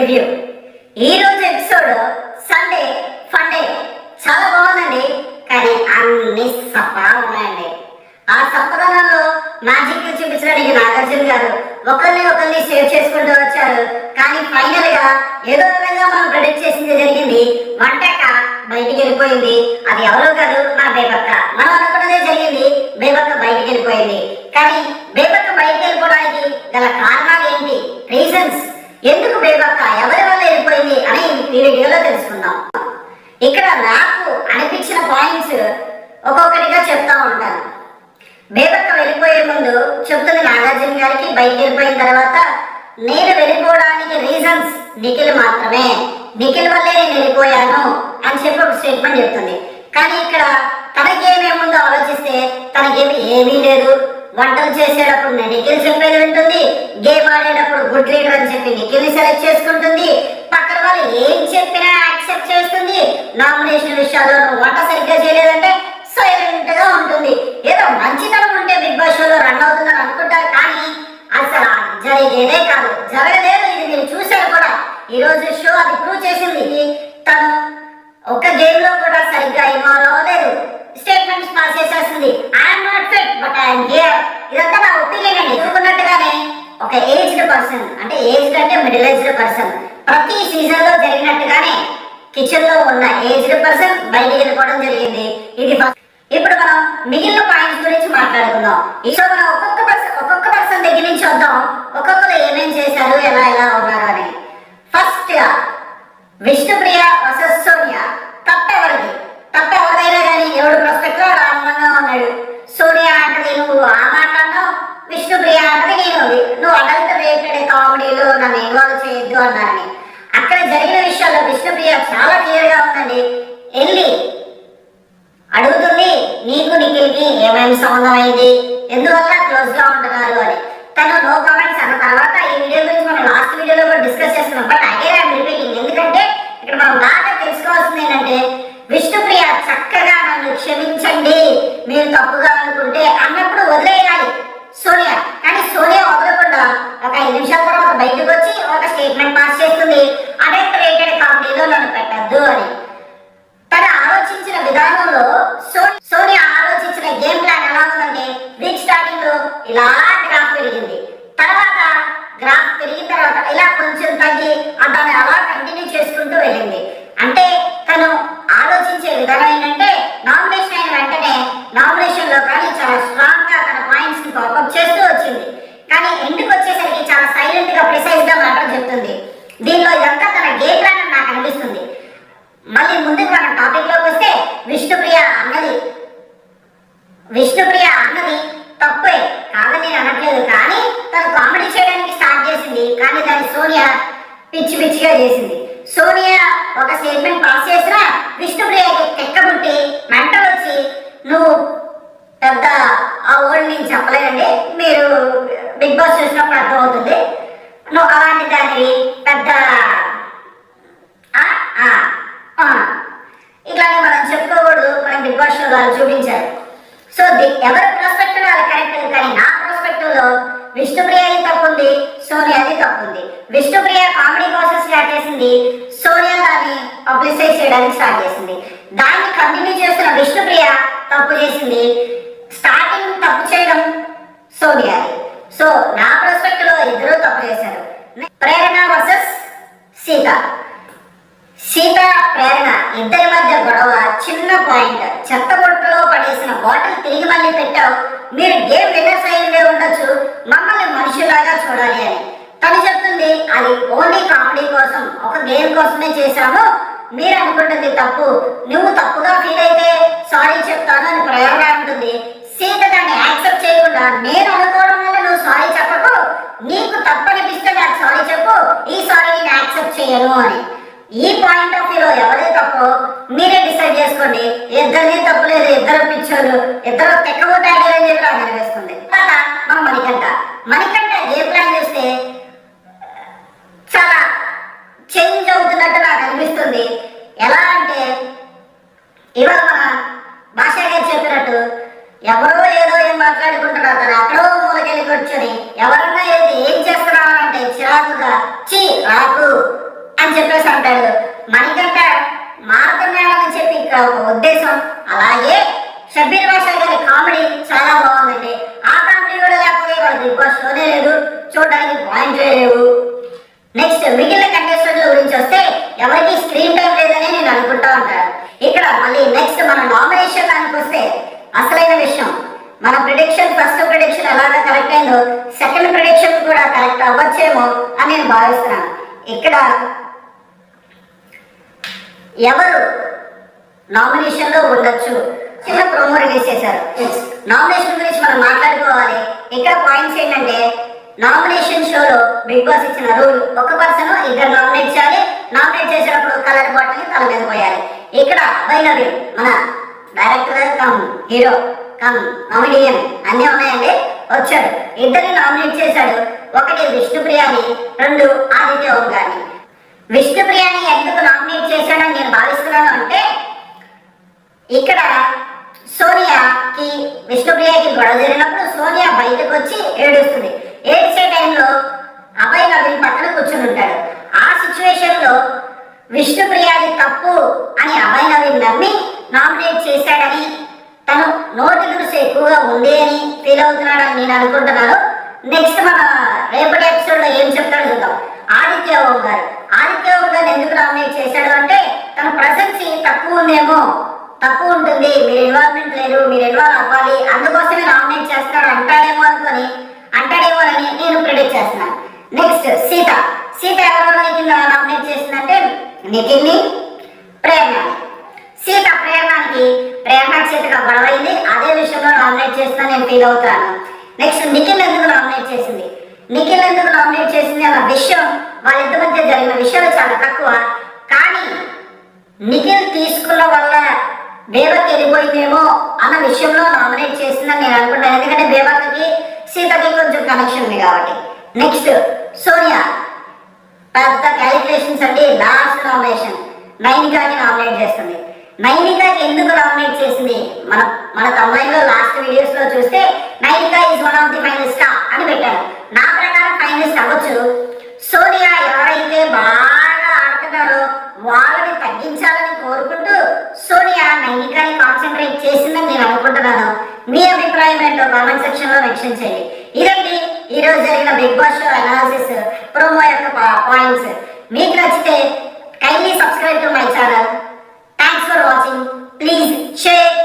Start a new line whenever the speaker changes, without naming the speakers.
Review. ఈ రోజు episode Sunday funday చాలా బాగుందండి. కానీ అన్ని సపా ఉన్నాయండి. ఆ సప్పదనంలో మ్యాజిక్ చూపించడానికి నాగార్జున గారు ఒకరిని సేవ్ చేసుకుంటూ వచ్చారు. కానీ ఫైనల్ గా ఏదో విధంగా మనం ప్రెడిక్ట్ చేసింది జరిగింది. వంటక బయటికి వెళ్ళిపోయింది. అది ఎవరో కాదు, మన బేబక్క. మనం అనుకున్నదే జరిగింది. బేబక్క బయటికి వెళ్ళిపోయింది. కానీ బేబక్క బయటికి వెళ్ళిపోవడానికి గల కారణాలు ఏంటి, రీజన్స్, ఎందుకు బేబక్క ఎవరి వల్ల వెళ్ళిపోయింది అని ఈ వీడియోలో తెలుసుకుందాం. ఇక్కడ నాకు అనిపించిన పాయింట్స్ ఒక్కొక్కటిగా చెప్తా ఉంటాను. బేబక్క వెళ్ళిపోయే ముందు చెప్తుంది నాగార్జున గారికి, బయటికి వెళ్ళిపోయిన తర్వాత నేను వెళ్ళిపోవడానికి రీజన్స్ నిఖిల్ మాత్రమే, నిఖిల్ వల్లే నేను వెళ్ళిపోయాను అని చెప్పి ఒక స్టేట్మెంట్ చెప్తుంది. కానీ ఇక్కడ తనకేమేముందో ఆలోచిస్తే తనకేమి ఏమీ లేదు. వంటలు చేసేటప్పుడు నిఖిల్ చెప్పేది వింటుంది, గేమ్ ఆడేటప్పుడు గుడ్ లీడర్ అని చెప్పి నిఖిల్ని సెలెక్ట్ చేసుకుంటుంది, పక్కన వాళ్ళు ఏం చెప్పినా యాక్సెప్ట్ చేస్తుంది. నామినేషన్ విషయాల్లో వంట సరిగ్గా చేయలేదంటే సైలెంట్ గా ఉంటుంది. ఏదో మంచితనం ఉంటే బిగ్ బాస్ షోలో రన్ అవుతుందని అనుకుంటారు, కానీ అసలు జరిగేదే కాదు, జరగలేదు. ఇది మీరు చూశారు కూడా. ఈ రోజు షో అది ప్రూవ్ చేసింది. తను ఒక గేమ్ లో కూడా సరిగ్గా ఇన్వాల్వ్ అవ్వలేదు. స్టేట్మెంట్స్ పాస్ చేసేస్తుంది. I'm not fit but I'm here. ఇదంతా నా ఒపీనియన్ అండి. అనుకున్నట్టుగానే ఒక ఏజ్డ్ పర్సన్, అంటే ఏజ్డ్ అంటే మిడిల్ ఏజ్డ్ పర్సన్, ప్రతి సీజన్ లో జరిగినట్టుగానే కిచెన్ లో ఉన్న ఏజ్డ్ పర్సన్ బయటికి వెళ్ళిపోవడం జరిగింది. ఇది ఇప్పుడు మనం మిగిలిన పాయింట్స్ గురించి మాట్లాడుకుందాం. ఈ షో మనం ఒక్కొక్క పర్సన్ దగ్గర నుంచి వద్దాం, ఒక్కొక్కరు ఏమేం చేశారు, ఎలా ఉన్నారు అని. ఫస్ట్ గా విష్ణుప్రియ వర్సెస్ సోనియా. తప్పెవరిదైనా కానీ ఎవడు ప్రాస్పెక్ట్ లో ఆనందంగా ఉన్నాడు. సోనియా అంటది నువ్వు ఆ మాట అన్నావు, విష్ణుప్రియ అంటది నువ్వు అడల్ట్ రిలేటెడ్ కామెడీలో నన్ను ఇన్వాల్వ్ చేయొద్దు అన్నారని. అక్కడ జరిగిన విషయాల్లో విష్ణుప్రియ చాలా క్లియర్ గా ఉందండి. వెళ్ళి అడుగుతుంది, నీకు నిఖిల్కి ఏమైనా సంబంధం అయింది, ఎందువల్ల క్లోజ్ గా ఉంటున్నారు అని. తను నో కామెంట్స్ అన్న తర్వాత ఈ వీడియో గురించి మనం లాస్ట్ వీడియోలో కూడా డిస్కస్ చేస్తున్నాం. బట్ అగైన్ ఐఎమ్ రిపీటింగ్, ఎందుకంటే ఇక్కడ మనం బాగా తెలుసుకోవాల్సింది ఏంటంటే విష్ణుప్రియ చక్కగా నన్ను క్షమించండి మీరు తప్పుగా అనుకుంటే అన్నప్పుడు వదిలేయాలి సోనియా. కానీ సోనియా వదలకుండా ఒక 5 నిమిషాల తర్వాత బయటకు వచ్చి ఒక స్టేట్మెంట్ పాస్ చేస్తుంది, అడల్ట్ రేటెడ్ కామెడీలో నన్ను పెట్టద్దు అని. తన ఆలోచించిన విధానంలో సోనియా ఆలోచించిన గేమ్ ప్లాన్ ఎలా ఉందంటే, వీక్ స్టార్టింగ్ లో ఇలా గ్రాఫ్ పెరిగింది, తర్వాత గ్రాఫ్ పెరిగిన తర్వాత ఇలా కొంచెం తగ్గి దాన్ని అలా కంటిన్యూ చేసుకుంటూ వెళ్ళింది. అంటే తను ఆలోచించే విధానం ఏంటంటే నామినేషన్ అయిన వెంటనే నామినేషన్ లో కానీ చాలా స్ట్రాంగ్ గా తన పాయింట్స్ ని కాపప్ చేస్తూ వచ్చింది. కానీ ఎందుకు వచ్చేసరికి చాలా సైలెంట్ గా ప్రిసైజ్ గా మ్యాటర్ చెప్తుంది. దీనిలో ఇదంతా తన గేమ్ ప్లాన్ అని నాకు అనిపిస్తుంది. మళ్ళీ ముందుకు మనం టాపిక్ లోకి వస్తే విష్ణుప్రియ అన్నది తప్పే కాదని నేను అనట్లేదు, కానీ తను కామెడీ చేయడానికి స్టార్ట్ చేసింది. కానీ దాన్ని సోనియా పిచ్చిగా చేసింది. సోనియా ఒక స్టేట్మెంట్ పాస్ చేసినా విష్ణుప్రియకి తెక్కబుట్టి మెంటల్ వచ్చి, నువ్వు పెద్ద ఆ వర్డ్ నేను చెప్పలేదండి, మీరు బిగ్ బాస్ చూసినప్పుడు అర్థమవుతుంది, నువ్వు అలాంటి దాన్ని పెద్ద ఇట్లానే మనం చెప్పుకోకూడదు, మనం బిగ్ బాస్ షో వాళ్ళు చూపించారు. సో ఎవరి ప్రాస్పెక్టివ్ వాళ్ళు కరెక్ట్, కానీ నా ప్రాస్పెక్టివ్ లో విష్ణుప్రియది తప్పుంది, సోనియాది తప్పుంది. విష్ణుప్రియ కామెడీ కోసం స్టార్ట్ చేసింది, సోనియా దాన్ని పబ్లిసైజ్ చేయడానికి స్టార్ట్ చేసింది. దాన్ని కంటిన్యూ చేస్తున్న విష్ణుప్రియ తప్పు చేసింది. స్టార్టింగ్ తప్పు చేయడం సోనియాది. సో నా ప్రాస్పెక్టివ్ లో ఇద్దరు తప్పు చేశారు. ప్రేరణ వర్సెస్ సీత ప్రేరణ ఇద్దరి మధ్య గొడవ చిన్న పాయింట్. చెత్త బొట్టులో పడేసిన బాటిల్ తిరిగి మళ్ళీ పెట్టావు, మీరు గేమ్ విన్నర్స్ అయ్యిందే ఉండొచ్చు, మమ్మల్ని మనుషులాగా చూడాలి అని. తను చెప్తుంది అది ఓన్లీ కామెడీ కోసం, ఒక గేమ్ కోసమే చేశాము, మీరు అనుకుంటుంది తప్పు, నువ్వు తప్పుగా ఫీల్ అయితే సారీ చెప్తాను అని ప్రేరణ అంటుంది. సీత దాన్ని యాక్సెప్ట్ చేయకుండా, నేను అనుకోవడం వల్ల నువ్వు సారీ చెప్పకు, నీకు తప్పనిపిస్తే నాకు సారీ చెప్పు, ఈ సారీ నేను యాక్సెప్ట్ చేయను అని. ఈ పాయింట్ ఆఫ్ వ్యూలో ఎవరి తప్పు మీరే డిసైడ్ చేసుకోండి. ఇద్దరిని తప్పు లేదు, ఇద్దరు పిచ్చోళ్ళు, ఇద్దరు తెక్కబుట్టాడని చెప్పి నాకు అనిపిస్తుంది. మన మణికంఠ ఏ ప్లాన్ చేస్తే చాలా చేంజ్ అవుతున్నట్టు నాకు అనిపిస్తుంది. ఎలా అంటే ఇవాళ మన భాషా గారు చెప్పినట్టు ఎవరో ఏదో ఏం మాట్లాడుకుంటున్నారు, తను ఎక్కడో మూలకెళ్ళి కూర్చొని ఎవరన్నా ఏం చేస్తున్నావు అంటే చిరాకుగా చీ రాకు చెప్పేసి అంటాడు. మణికంఠ మారుతున్నాడని చెప్పి ఇక్కడ ఒక ఉద్దేశం. అలాగే షబ్బీర్ బాషా గారి కామెడీ చాలా బాగుందండి. ఆ కామెడీ కూడా లేకపోతే వాళ్ళ బిగ్ బాస్ షోనే లేదు, చూడడానికి పాయింట్ లేవు. నెక్స్ట్ మిగిలిన కంటెస్టెంట్ల గురించి వస్తే ఎవరికి స్క్రీన్ టైం లేదని నేను అనుకుంటా ఉంటాను. ఇక్కడ మళ్ళీ నెక్స్ట్ మన నామినేషన్ దానికి వస్తే అసలైన విషయం, మన ప్రిడిక్షన్ ఫస్ట్ ప్రిడిక్షన్ ఎలాగా కరెక్ట్ అయిందో సెకండ్ ప్రిడిక్షన్ కూడా కరెక్ట్ అవ్వచ్చేమో అని నేను భావిస్తున్నాను. ఇక్కడ ఎవరు నామినేషన్ లో ఉండొచ్చు చిన్న ప్రోమో రిలీజ్ చేశారు. నామినేషన్ గురించి మనం మాట్లాడుకోవాలి. ఇక్కడ పాయింట్స్ ఏంటంటే నామినేషన్ షోలో బిగ్ బాస్ ఇచ్చిన రూల్, ఒక పర్సన్ ఇద్దరు నామినేట్ చేయాలి. నామినేట్ చేసేటప్పుడు కలర్ బాటిల్ తల మీద పోయాలి. ఇక్కడ అబ్బాయి మన director come hero come comedian అన్నీ ఉన్నాయండి. వచ్చాడు, ఇద్దరిని నామినేట్ చేశాడు. ఒకటి విష్ణుప్రియాని, రెండు ఆదిత్య ఓం గారిని. విష్ణుప్రియాని ఎందుకు నామినేట్ చేశాడని నేను భావిస్తున్నాను అంటే ఇక్కడ సోనియాకి విష్ణుప్రియకి గొడవ జరిగినప్పుడు సోనియా బయటకు వచ్చి ఏడుస్తుంది. ఏడ్చే టైంలో అభయ్ నవీన్ పక్కన కూర్చుని ఉంటాడు. ఆ సిచ్యువేషన్ లో విష్ణుప్రియాది తప్పు అని అభయ్ నవీన్ నమ్మి నామినేట్ చేశాడని, తను నోటి దురుసు ఎక్కువగా ఉంది అని ఫీల్ అవుతున్నాడని నేను అనుకుంటున్నాను. నెక్స్ట్ మన రేపటి ఎపిసోడ్ లో ఏం చెప్తాడో చూద్దాం. ఆదిత్య ఓం గారు ఎందుకు నామినేట్ చేశాడు అంటే తన ప్రశంసి తక్కువ ఉందేమో, తక్కువ ఉంటుంది, మీరు ఇన్వాల్వ్మెంట్ లేరు, మీరు ఇన్వాల్వ్ అవ్వాలి, అందుకోసమే నామినేట్ చేస్తాడు అంటాడేమోనని నేను ప్రిడిక్ట్ చేస్తున్నాను. నెక్స్ట్ సీత ఎవరు నిఖిల్ నామినేట్ చేసిందంటే నిఖిల్ని, ప్రేరణని. సీత ప్రేరణకి సీతగా గొడవ అయింది. అదే విషయంలో నామినేట్ చేస్తున్నా నేను ఫీల్ అవుతాను. నెక్స్ట్ నిఖిల్ ఎందుకు నామినేట్ చేసింది అన్న విషయం, వాళ్ళిద్దరి మధ్య జరిగిన విషయాలు చాలా తక్కువ. కానీ నిఖిల్ తీసుకున్న వల్ల బేబకి వెళ్ళిపోయిందేమో అన్న విషయంలో నామినేట్ చేసిందని నేను అనుకుంటాను. ఎందుకంటే బేబకి సీతకి కొంచెం కనెక్షన్ ఉంది కాబట్టి. నెక్స్ట్ సోనియా పెద్ద క్యాలిక్యులేషన్స్ అండి. లాస్ట్ నామినేషన్ నైనికాకి నామినేట్ చేస్తుంది. నైనికాకి ఎందుకు నామినేట్ చేసింది మన తమిళలో లాస్ట్ వీడియోస్ లో చూస్తే Nainika is one of the finalist అని పెట్టారు. నా ప్రకారం ఫైనలిస్ట్ అవ్వచ్చు. సోనియా ఎవరైతే బాగా ఆడుతున్నారో వాళ్ళని తగ్గించాలని కోరుకుంటూ సోనియా నైనికాని కాన్సన్ట్రేట్ చేసిందని నేను అనుకుంటున్నాను. మీ అభిప్రాయం ఏంటో కామెంట్ సెక్షన్ లో మెన్షన్ చేయండి. ఇదండి ఈ రోజు జరిగిన Bigg Boss show analysis promo యొక్క పాయింట్స్. మీకు నచ్చితే kindly subscribe to my channel. Thanks for watching. Please share.